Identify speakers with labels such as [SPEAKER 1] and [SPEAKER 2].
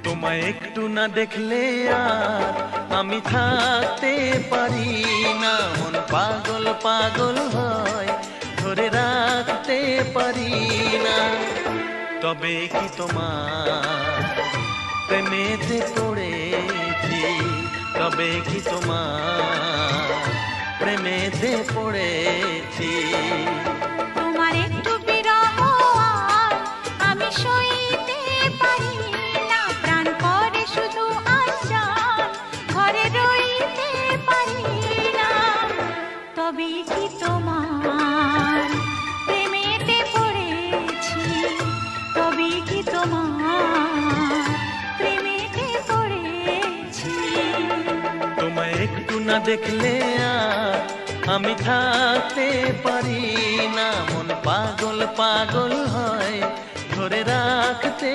[SPEAKER 1] তোমায় একটু না দেখলে আর আমি থাকতে পারি না, মন পাগল পাগল হয় ধরে রাখতে পারি না। তবে কি তোমার প্রেমেতে পড়েছি, তবে কি তোমার প্রেমেতে পড়েছি।
[SPEAKER 2] তোমার একটু বিরহ আর আমি সইতে পারি না, প্রাণ করে শুধু আশার ঘরে রইতে পারি না। তবে কি তোমার প্রেমেতে পড়েছি, তবে কি তোমার প্রেমেতে পড়েছি।
[SPEAKER 1] তোমায় একটু না দেখলে আর আমি থাকতে পারি না, মন পাগল পাগল হয় ধরে রাখতে